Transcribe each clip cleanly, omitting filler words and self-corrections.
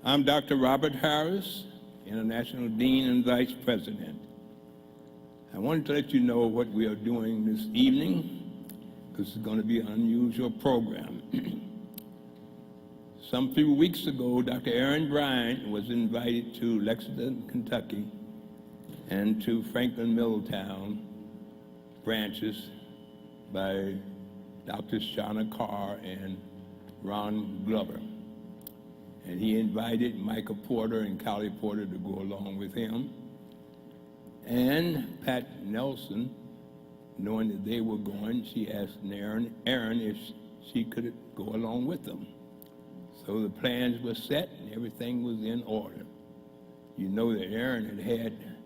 I'm Dr. Robert Harris, International Dean and Vice President. I wanted to let you know what we are doing this evening, because it's going to be an unusual program. Some few weeks ago, Dr. Aaron Bryant was invited to Lexington, Kentucky, and to Franklin Middletown branches by Dr. Shauna Carr and Ron Glover. And he invited Michael Porter and Callie Porter to go along with him. And Pat Nelson, knowing that they were going, she asked Aaron if she could go along with them. So the plans were set and everything was in order. You know that Aaron had had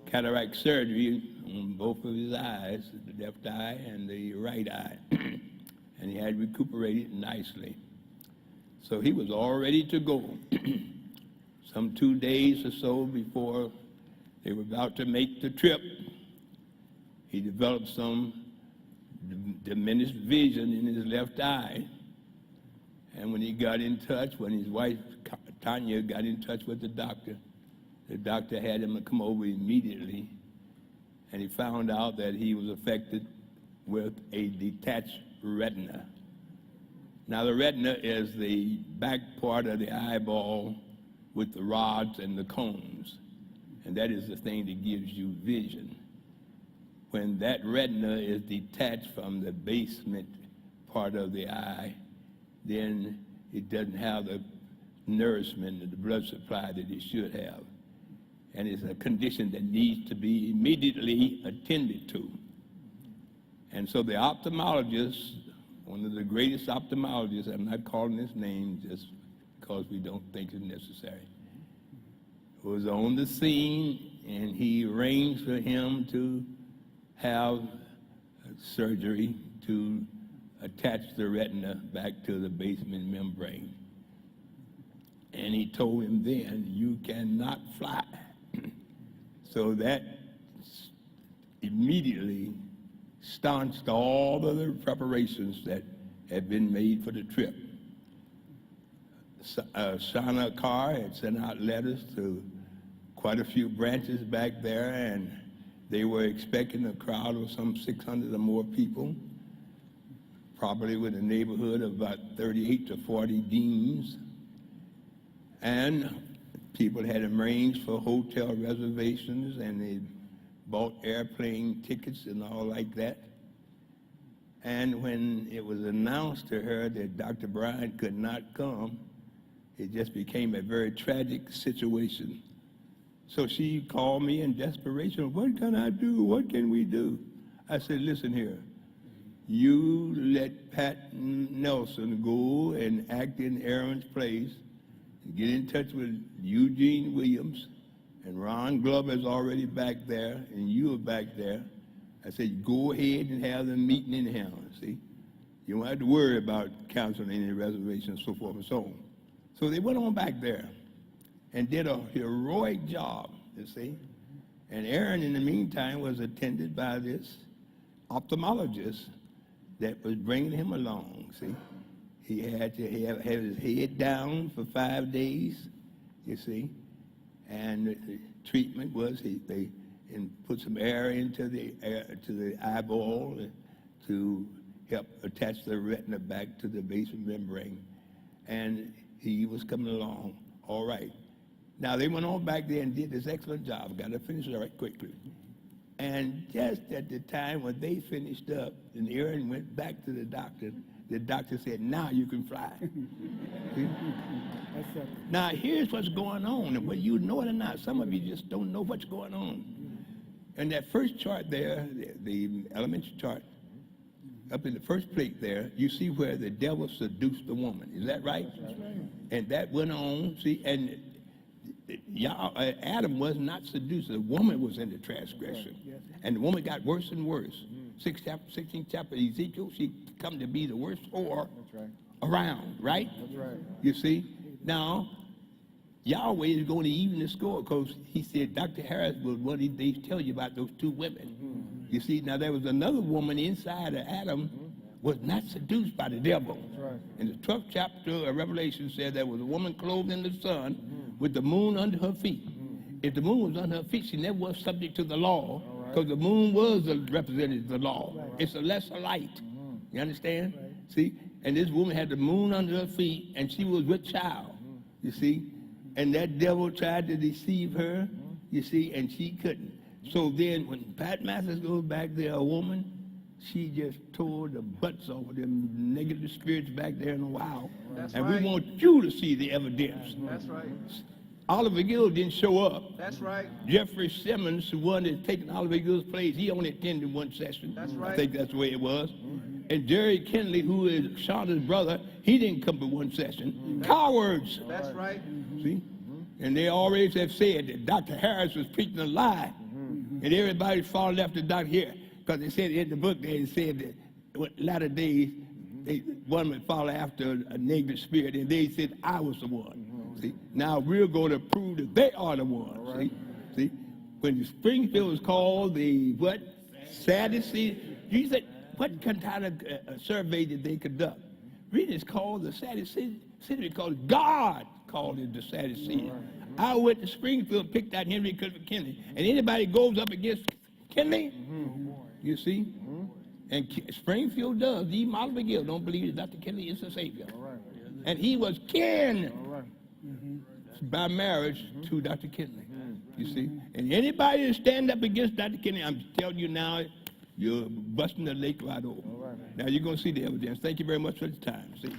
cataract surgery on both of his eyes, the left eye and the right eye, and he had recuperated nicely. So he was all ready to go. Some 2 days or so before they were about to make the trip, he developed some diminished vision in his left eye. And when he got in touch, when his wife, Tanya, got in touch with the doctor had him come over immediately, and he found out that he was affected with a detached retina. Now, the retina is the back part of the eyeball with the rods and the cones, and that is the thing that gives you vision. When that retina is detached from the basement part of the eye, then it doesn't have the nourishment and the blood supply that it should have. And it's a condition that needs to be immediately attended to. And so the ophthalmologist, one of the greatest ophthalmologists, I'm not calling his name just because we don't think it's necessary, was on the scene, and he arranged for him to have surgery to attach the retina back to the basement membrane. And he told him then, you cannot fly. So that immediately staunched all of the preparations that had been made for the trip. Shauna Carr had sent out letters to quite a few branches back there, and they were expecting a crowd of some 600 or more people, probably with a neighborhood of about 38 to 40 deans. And people had arranged for hotel reservations, and they bought airplane tickets and all like that. And when it was announced to her that Dr. Bryant could not come, it just became a very tragic situation. So she called me in desperation. What can I do? What can we do? I said, listen here. You let Pat Nelson go and act in Aaron's place, and get in touch with Eugene Williams, and Ron Glover is already back there, and you are back there. I said, go ahead and have the meeting in hell, see? You don't have to worry about canceling any reservations, so forth and so on. So they went on back there and did a heroic job, you see? And Aaron, in the meantime, was attended by this ophthalmologist that was bringing him along, see? He had to have his head down for 5 days, you see? And the treatment was they put some air into the eyeball to help attach the retina back to the basement membrane. And he was coming along all right. Now, they went on back there and did this excellent job. Got to finish it right quickly. And just at the time when they finished up, and Aaron went back to the doctor said, now you can fly. Now, here's what's going on, and whether you know it or not, some of you just don't know what's going on. And that first chart there, the elementary chart, up in the first plate there, you see where the devil seduced the woman. Is that right? That's right. And that went on, see, and Adam was not seduced. The woman was in the transgression. Yes. And the woman got worse and worse. 16th chapter of Ezekiel, she come to be the worst whore around, right? That's right. You see? Now, Yahweh is going to even the score, because he said Dr. Harris will one of these days tell you about those two women. You see, now there was another woman inside of Adam was not seduced by the devil. right. In the 12th chapter of Revelation said there was a woman clothed in the sun with the moon under her feet. If the moon was under her feet, she never was subject to the law, because the moon was a representative of the law. It's a lesser light. You understand? See? And this woman had the moon under her feet, and she was with child. You see? And that devil tried to deceive her, you see, and she couldn't. So then when Pat Masters goes back there, a woman, she just tore the butts off of them negative spirits back there in a while. That's and right. we want you to see the evidence. That's right. Oliver Gill didn't show up. That's right. Jeffrey Simmons, the one that's taking Oliver Gill's place, he only attended one session. That's right. I think that's the way it was. And Jerry Kinley, who is Shonda's brother, he didn't come to one session. Cowards. That's right. See? And they always have said that Dr. Harris was preaching a lie. And everybody's following after Dr. Harris. Because they said in the book, they said that latter days, one would follow after a negative spirit, and they said, I was the one. See? Now we're going to prove that they are the one. See? When Springfield was called the what? Sadducees. You said, what kind of survey did they conduct? Really, it's called the Sadducees because God called it the Sadducees. I went to Springfield, picked out Henry Clifford Kinley, and anybody goes up against Kinley, you see, and Springfield does. Even Oliver Gill don't believe that Dr. Kinley is the Savior. And he was kin by marriage to Dr. Kinley, you see. And anybody that stand up against Dr. Kinley, I'm telling you now, you're busting the lake wide open. Now you're going to see the evidence. Thank you very much for the time. See?